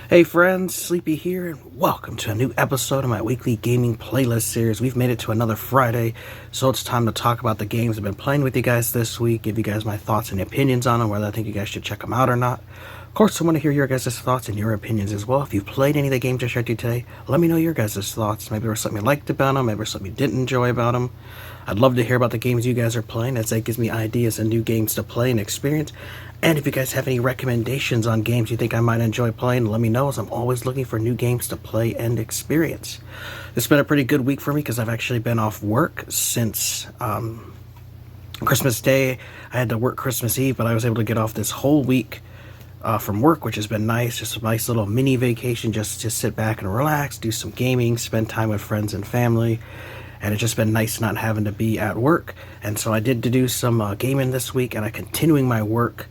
Hey friends, Sleepy here, and welcome to a new episode of my weekly gaming playlist series. We've made it to another Friday, so it's time to talk about the games I've been playing with you guys this week, give you guys my thoughts and opinions on them, whether I think you guys should check them out or not. Of course, I want to hear your guys' thoughts and your opinions as well. If you've played any of the games I shared with you today, let me know your guys' thoughts. Maybe there was something you liked about them, maybe there was something you didn't enjoy about them. I'd love to hear about the games you guys are playing, as that gives me ideas and new games to play and experience. And if you guys have any recommendations on games you think I might enjoy playing, let me know, as I'm always looking for new games to play and experience. It's been a pretty good week for me because I've actually been off work since Christmas Day. I had to work Christmas Eve, but I was able to get off this whole week from work, which has been nice. Just a nice little mini vacation just to sit back and relax, do some gaming, spend time with friends and family. And it's just been nice not having to be at work. And so I did do some gaming this week, and I'm continuing my work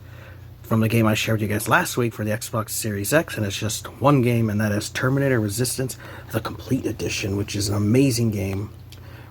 from the game I shared with you guys last week for the Xbox Series X, and it's just one game, and that is Terminator Resistance, the Complete Edition, which is an amazing game.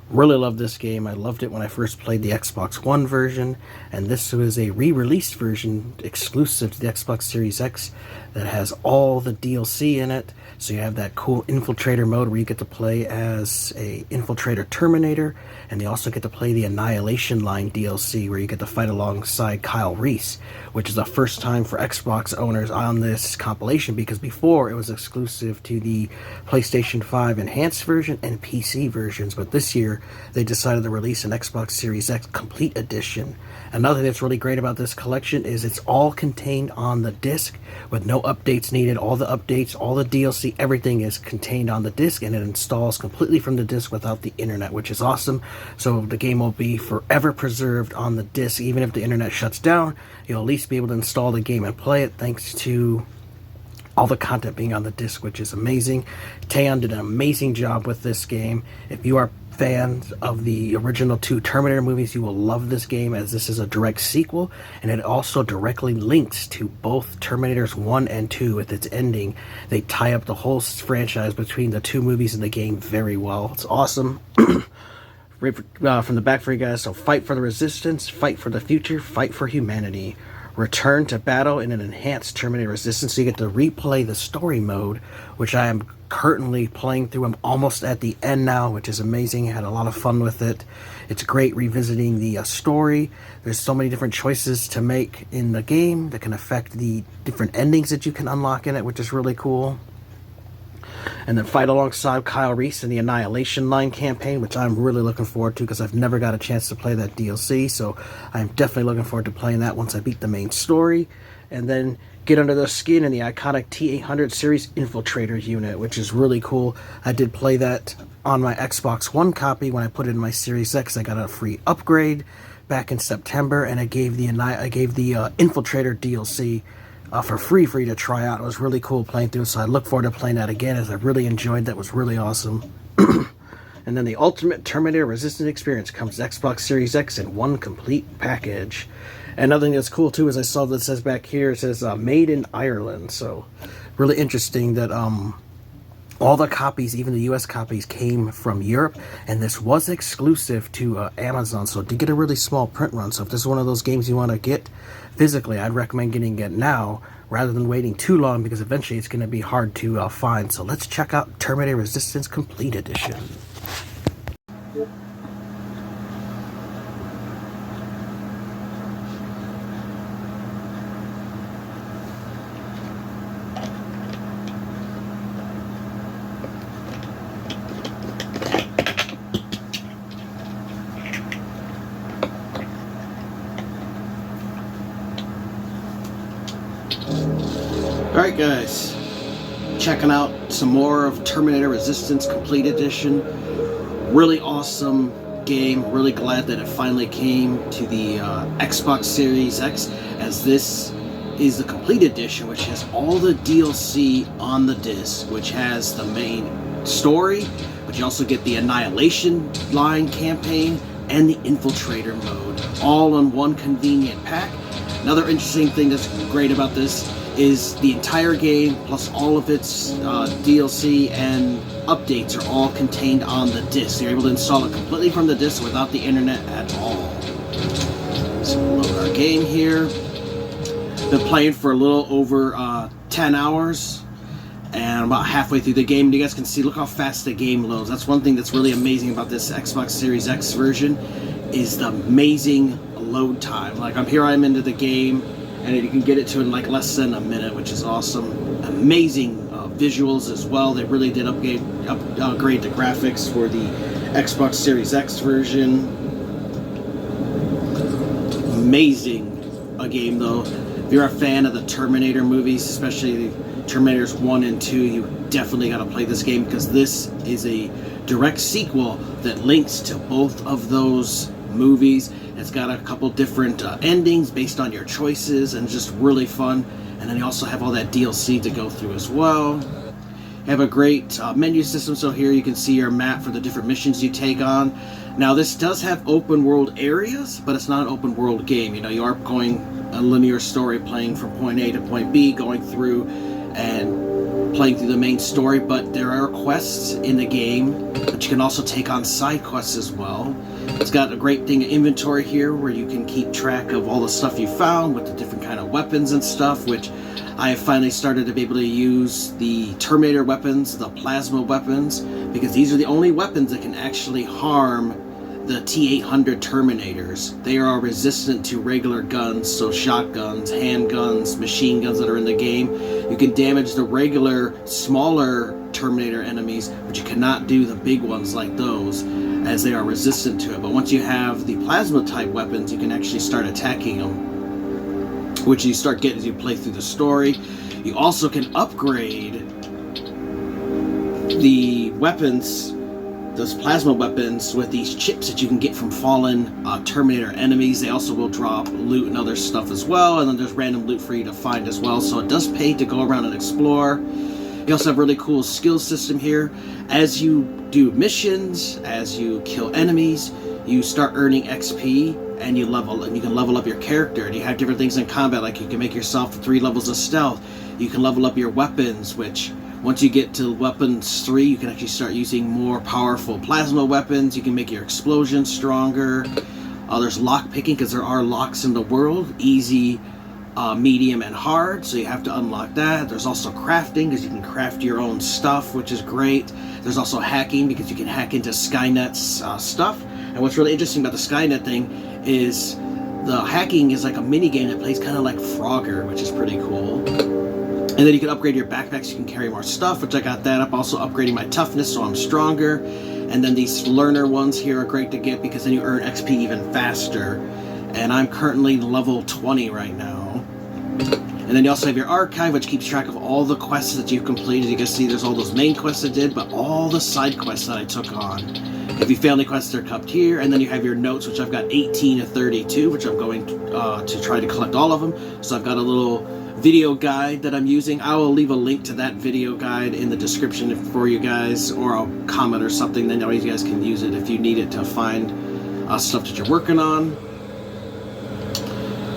Really love this game. I loved it when I first played the Xbox One version, and this was a re-released version exclusive to the Xbox Series X that has all the DLC in it. So you have that cool Infiltrator mode where you get to play as a Infiltrator Terminator, and you also get to play the Annihilation Line DLC where you get to fight alongside Kyle Reese, which is the first time for Xbox owners on this compilation, because before it was exclusive to the PlayStation 5 Enhanced version and PC versions, but this year they decided to release an Xbox Series X Complete Edition. Another thing that's really great about this collection is it's all contained on the disc with no updates needed. All the updates, all the DLC, everything is contained on the disc, and it installs completely from the disc without the internet, which is awesome. So the game will be forever preserved on the disc. Even if the internet shuts down, you'll at least be able to install the game and play it thanks to all the content being on the disc, which is amazing. Taeyeon did an amazing job with this game. If you are fans of the original two Terminator movies, you will love this game, as this is a direct sequel, and it also directly links to both Terminators 1 and 2 with its ending. They tie up the whole franchise between the two movies in the game very well. It's awesome. From the back for you guys, so fight for the resistance, fight for the future, fight for humanity. Return to battle in an enhanced Terminator Resistance, so you get to replay the story mode, which I am currently playing through. I'm almost at the end now, which is amazing. I had a lot of fun with it. It's great revisiting the story. There's so many different choices to make in the game that can affect the different endings that you can unlock in it, which is really cool. And then fight alongside Kyle Reese in the Annihilation Line campaign, which I'm really looking forward to because I've never got a chance to play that DLC, so I'm definitely looking forward to playing that once I beat the main story. And then get under the skin in the iconic T-800 series Infiltrator unit, which is really cool. I did play that on my Xbox One copy. When I put it in my Series X, I got a free upgrade back in September, and I gave the Infiltrator DLC for free for you to try out. It was really cool playing through, so I look forward to playing that again, as I really enjoyed that. It was really awesome. And then the Ultimate Terminator Resistance Experience comes to Xbox Series X in one complete package. Another thing that's cool too is I saw that it says back here, it says made in Ireland, so really interesting that all the copies, even the US copies, came from Europe, and this was exclusive to Amazon, so it did get a really small print run. So if this is one of those games you want to get physically, I'd recommend getting it now rather than waiting too long, because eventually it's going to be hard to find. So let's check out Terminator Resistance Complete Edition. Alright guys, checking out some more of Terminator Resistance Complete Edition. Really awesome game. Really glad that it finally came to the Xbox Series X, as this is the Complete Edition, which has all the DLC on the disc, which has the main story, but you also get the Annihilation Line campaign and the Infiltrator mode, all in one convenient pack. Another interesting thing that's great about this is the entire game, plus all of its DLC and updates, are all contained on the disc. You're able to install it completely from the disc without the internet at all. So we'll load our game here. Been playing for a little over 10 hours. and I'm about halfway through the game. You guys can see, look how fast the game loads. That's one thing that's really amazing about this Xbox Series X version, is the amazing load time. Like I'm into the game, and you can get it to in like less than a minute, which is awesome. Amazing visuals as well. They really did upgrade the graphics for the Xbox Series X version. Amazing a game though. If you're a fan of the Terminator movies, especially Terminators 1 and 2, you definitely got to play this game, because this is a direct sequel that links to both of those movies. It's got a couple different endings based on your choices, and just really fun. And then you also have all that DLC to go through as well. You have a great menu system, so here you can see your map for the different missions you take on. Now this does have open world areas, but it's not an open world game. You know, you are going a linear story, playing from point A to point B, going through and playing through the main story, but there are quests in the game, but you can also take on side quests as well. It's got a great thing, inventory here, where you can keep track of all the stuff you found with the different kind of weapons and stuff, which I have finally started to be able to use the Terminator weapons, the plasma weapons, because these are the only weapons that can actually harm the T-800 Terminators. They are resistant to regular guns, so shotguns, handguns, machine guns that are in the game. You can damage the regular, smaller Terminator enemies, but you cannot do the big ones like those, as they are resistant to it. But once you have the plasma type weapons, you can actually start attacking them, which you start getting as you play through the story. You also can upgrade the weapons, those plasma weapons, with these chips that you can get from fallen Terminator enemies. They also will drop loot and other stuff as well, and then there's random loot for you to find as well, so it does pay to go around and explore. You also have a really cool skill system here. As you do missions, as you kill enemies, you start earning XP, and you can level up your character. And you have different things in combat, like you can make yourself 3 levels of stealth. You can level up your weapons, which once you get to weapons 3, you can actually start using more powerful plasma weapons. You can make your explosions stronger. There's lock picking, because there are locks in the world, easy, medium, and hard, so you have to unlock that. There's also crafting, because you can craft your own stuff, which is great. There's also hacking, because you can hack into Skynet's stuff. And what's really interesting about the Skynet thing is the hacking is like a mini game that plays kind of like Frogger, which is pretty cool. And then you can upgrade your backpacks, you can carry more stuff, which I got that up. Also upgrading my toughness, so I'm stronger. And then these learner ones here are great to get, because then you earn XP even faster. And I'm currently level 20 right now. And then you also have your archive, which keeps track of all the quests that you've completed. You can see there's all those main quests I did, but all the side quests that I took on. If you fail any quests, they're kept here. And then you have your notes, which I've got 18 to 32, which I'm going to try to collect all of them. So I've got a little video guide that I'm using. I will leave a link to that video guide in the description for you guys, or I'll comment or something, then you guys can use it if you need it to find stuff that you're working on.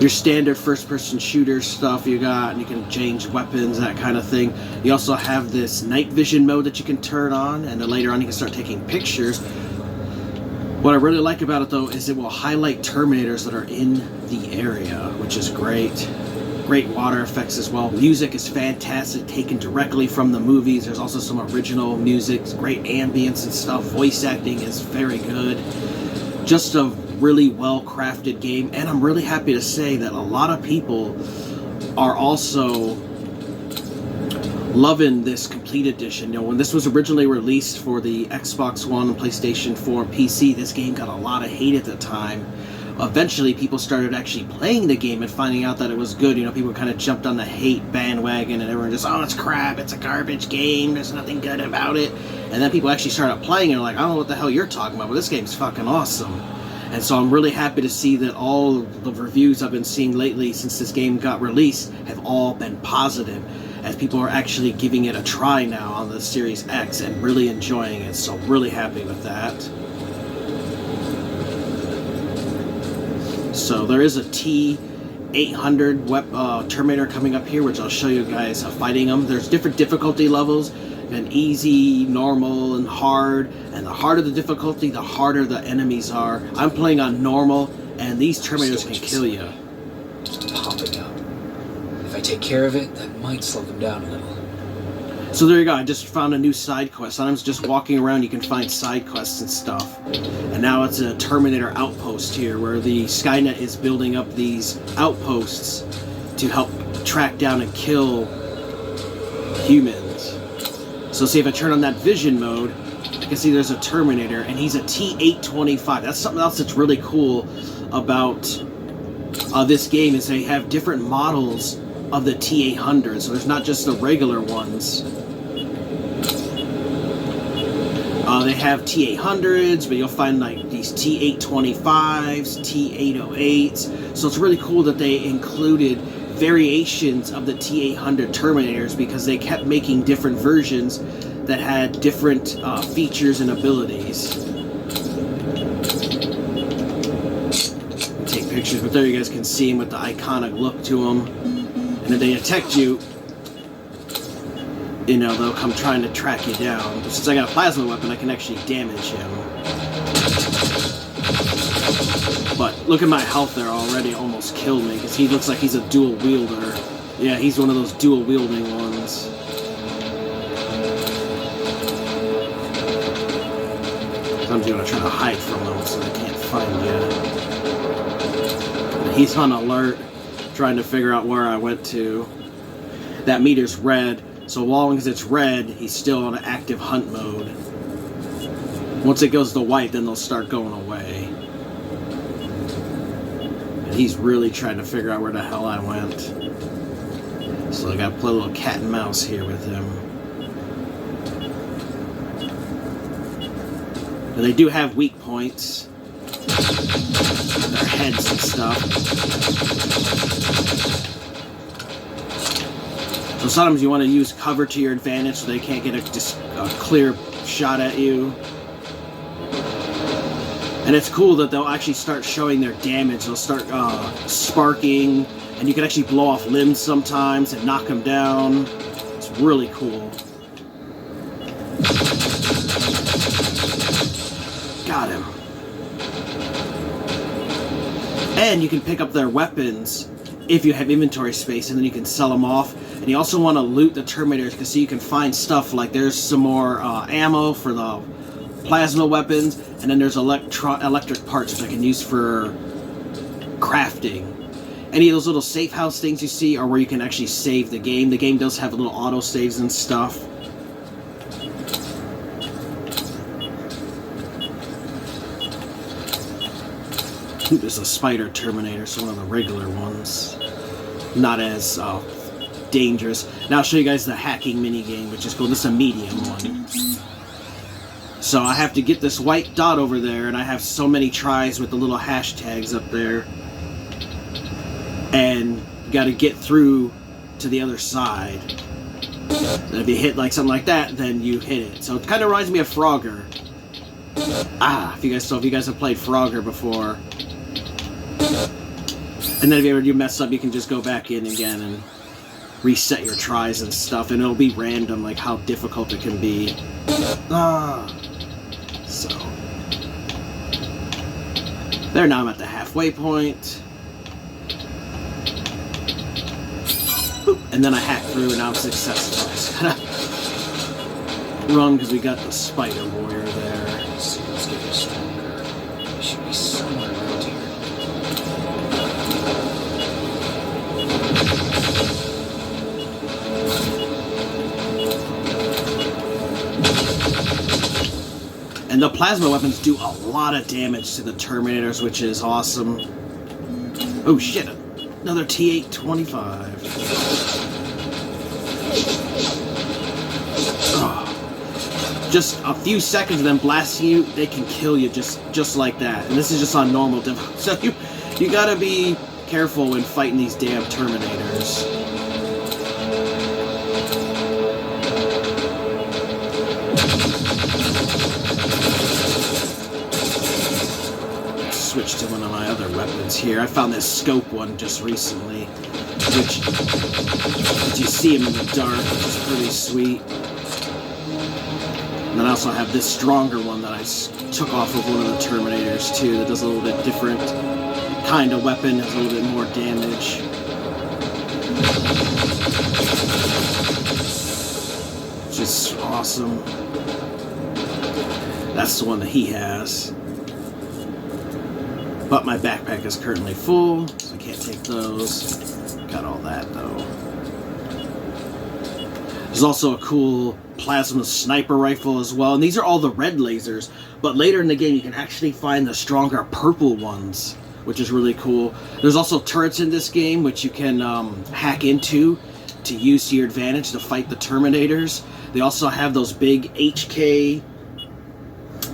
Your standard first-person shooter stuff you got, and you can change weapons, that kind of thing. You also have this night vision mode that you can turn on, and then later on you can start taking pictures. What I really like about it though is it will highlight Terminators that are in the area, which is great. Great water effects as well. Music is fantastic, taken directly from the movies. There's also some original music, great ambience and stuff. Voice acting is very good. Just a really well-crafted game, and I'm really happy to say that a lot of people are also loving this complete edition. You know, when this was originally released for the Xbox One and PlayStation 4 and PC, this game got a lot of hate at the time. Eventually, people started actually playing the game and finding out that it was good. You know, people kind of jumped on the hate bandwagon, and everyone just, oh, it's crap, it's a garbage game, there's nothing good about it. And then people actually started playing, and like, I don't know what the hell you're talking about, but this game's fucking awesome. And so I'm really happy to see that all the reviews I've been seeing lately since this game got released have all been positive, as people are actually giving it a try now on the Series X and really enjoying it. So really happy with that. So there is a T-800 Terminator coming up here, which I'll show you guys fighting them. There's different difficulty levels, and easy, normal, and hard. And the harder the difficulty, the harder the enemies are. I'm playing on normal, and these Terminators can kill you. Just popping up. If I take care of it, that might slow them down a little. So there you go, I just found a new side quest. Sometimes just walking around you can find side quests and stuff. And now it's a Terminator outpost here, where the Skynet is building up these outposts to help track down and kill humans. So see, if I turn on that vision mode, I can see there's a Terminator, and he's a T-825. That's something else that's really cool about this game, is they have different models of the T-800, so there's not just the regular ones. They have T-800s, but you'll find like these T-825s, T-808s. So it's really cool that they included variations of the T-800 Terminators, because they kept making different versions that had different features and abilities. Take pictures, but there you guys can see him with the iconic look to him. And if they detect you, you know, they'll come trying to track you down. But since I got a plasma weapon, I can actually damage him. But look at my health there already, almost killed me, because he looks like he's a dual wielder. Yeah, he's one of those dual wielding ones. Sometimes you want to try to hide from them so they can't find you. But he's on alert, trying to figure out where I went to. That meter's red. So long as it's red, he's still on an active hunt mode. Once it goes to white, then they'll start going away. And he's really trying to figure out where the hell I went. So I gotta play a little cat and mouse here with him. And they do have weak points. Their heads and stuff. So sometimes you want to use cover to your advantage so they can't get a clear shot at you. And it's cool that they'll actually start showing their damage. They'll start sparking, and you can actually blow off limbs sometimes and knock them down. It's really cool. Got him. And you can pick up their weapons if you have inventory space, and then you can sell them off. And you also want to loot the Terminators, because so you can find stuff like there's some more ammo for the plasma weapons, and then there's electric parts that I can use for crafting. Any of those little safe house things you see are where you can actually save the game. The game does have little auto saves and stuff. There's a spider Terminator, so one of the regular ones. Not as dangerous. Now I'll show you guys the hacking minigame, which is cool. This is a medium one. So I have to get this white dot over there, and I have so many tries with the little hashtags up there. And you gotta get through to the other side. And if you hit like something like that, then you hit it. So it kind of reminds me of Frogger. If you guys have played Frogger before. And then if you mess up, you can just go back in again and reset your tries and stuff, and it'll be random, like how difficult it can be. So there, now I'm at the halfway point. Boop. And then I hack through, and now I'm successful. I just gotta run because we got the spider warrior there. Let's get you stronger. You should be somewhere around here. And the plasma weapons do a lot of damage to the Terminators, which is awesome. Oh shit, another T-825. Just a few seconds of them blasting you, they can kill you just like that. And this is just on normal difficulty. So you gotta be careful when fighting these damn Terminators. Switch to one of my other weapons here. I found this scope one just recently, which you see him in the dark, which is pretty sweet. And then I also have this stronger one that I took off of one of the Terminators too, that does a little bit different kind of weapon, has a little bit more damage. awesome. That's the one that he has. But my backpack is currently full, so I can't take those. Got all that though. There's also a cool plasma sniper rifle as well, and these are all the red lasers, but later in the game you can actually find the stronger purple ones, which is really cool. There's also turrets in this game which you can hack into to use to your advantage to fight the Terminators. They also have those big HK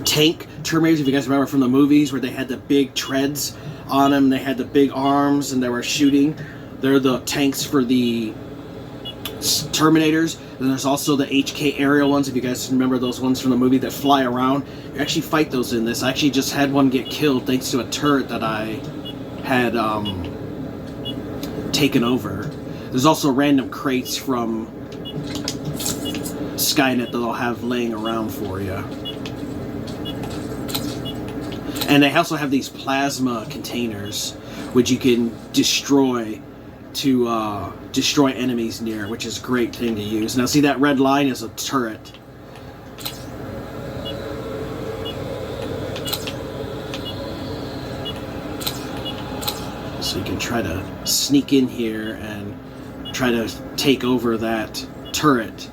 tank Terminators, if you guys remember from the movies, where they had the big treads on them, they had the big arms and they were shooting. They're the tanks for the Terminators. And there's also the HK aerial ones, if you guys remember those ones from the movie that fly around. You actually fight those in this. I actually just had one get killed thanks to a turret that I had taken over. There's also random crates from Skynet that they'll have laying around for you. And they also have these plasma containers which you can destroy to destroy enemies near, which is a great thing to use. Now see, that red line is a turret. So you can try to sneak in here and try to take over that turret,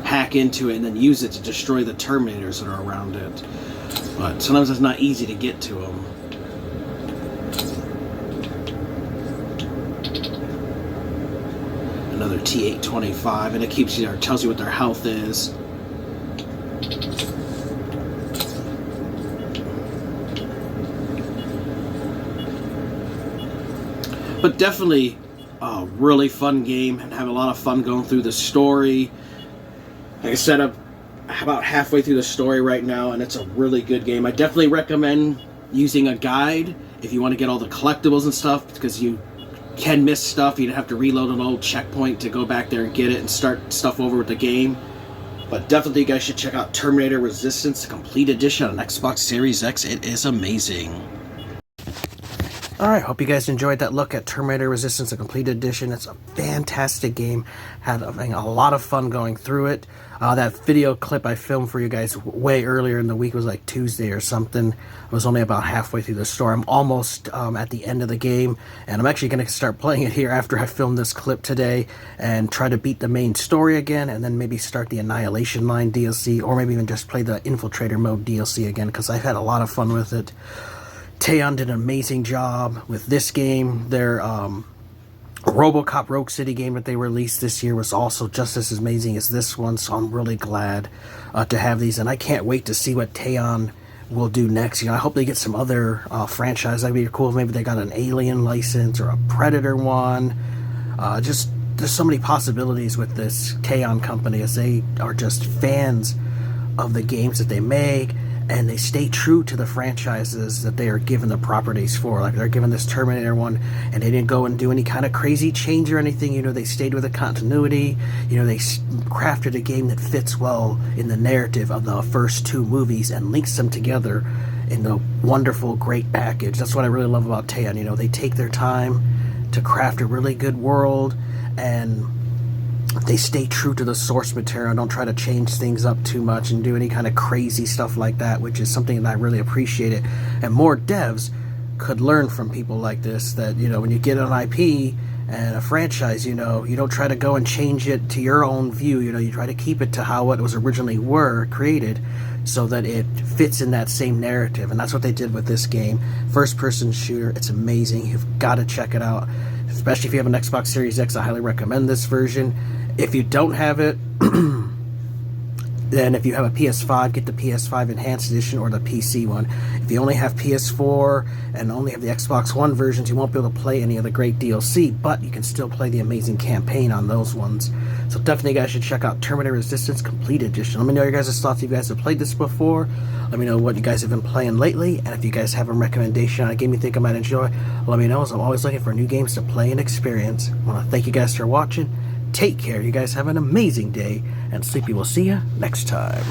hack into it, and then use it to destroy the Terminators that are around it. But sometimes it's not easy to get to them. Another T-825, and it keeps you, or tells you what their health is. But definitely a really fun game, and have a lot of fun going through the story. Like I said, I'm about halfway through the story right now, and it's a really good game. I definitely recommend using a guide if you want to get all the collectibles and stuff, because you can miss stuff. You'd have to reload an old checkpoint to go back there and get it and start stuff over with the game. But definitely you guys should check out Terminator Resistance, the complete edition on Xbox Series X. It is amazing. Alright, hope you guys enjoyed that look at Terminator Resistance, the complete edition. It's a fantastic game. Had a lot of fun going through it. That video clip I filmed for you guys way earlier in the week was like Tuesday or something. I was only about halfway through the story. I'm almost at the end of the game, and I'm actually going to start playing it here after I film this clip today and try to beat the main story again, and then maybe start the Annihilation Line DLC, or maybe even just play the Infiltrator Mode DLC again, because I've had a lot of fun with it. Teon did an amazing job with this game. Their RoboCop Rogue City game that they released this year was also just as amazing as this one, so I'm really glad to have these, and I can't wait to see what Teon will do next. You know, I hope they get some other franchise. That'd be cool if maybe they got an Alien license or a Predator one. Just there's so many possibilities with this Teon company, as they are just fans of the games that they make, and they stay true to the franchises that they are given the properties for. Like, they're given this Terminator one, and they didn't go and do any kind of crazy change or anything. You know, they stayed with the continuity. You know, they crafted a game that fits well in the narrative of the first two movies and links them together in the wonderful, great package. That's what I really love about Teon. You know, they take their time to craft a really good world, and they stay true to the source material, don't try to change things up too much and do any kind of crazy stuff like that, which is something that I really appreciate it. And more devs could learn from people like this, that, you know, when you get an IP and a franchise, you know, you don't try to go and change it to your own view. You know, you try to keep it to how it was originally created, so that it fits in that same narrative. And that's what they did with this game. First person shooter, it's amazing. You've got to check it out, especially if you have an Xbox Series X. I highly recommend this version. If you don't have it, then if you have a PS5, get the PS5 Enhanced Edition or the PC one. If you only have PS4 and only have the Xbox One versions, you won't be able to play any of the great DLC, but you can still play the amazing campaign on those ones. So definitely you guys should check out Terminator Resistance Complete Edition. Let me know your guys' thoughts if you guys have played this before. Let me know what you guys have been playing lately, and if you guys have a recommendation on a game you think I might enjoy, let me know, as I'm always looking for new games to play and experience. I want to thank you guys for watching. Take care. You guys have an amazing day, and Sleepy will see you next time.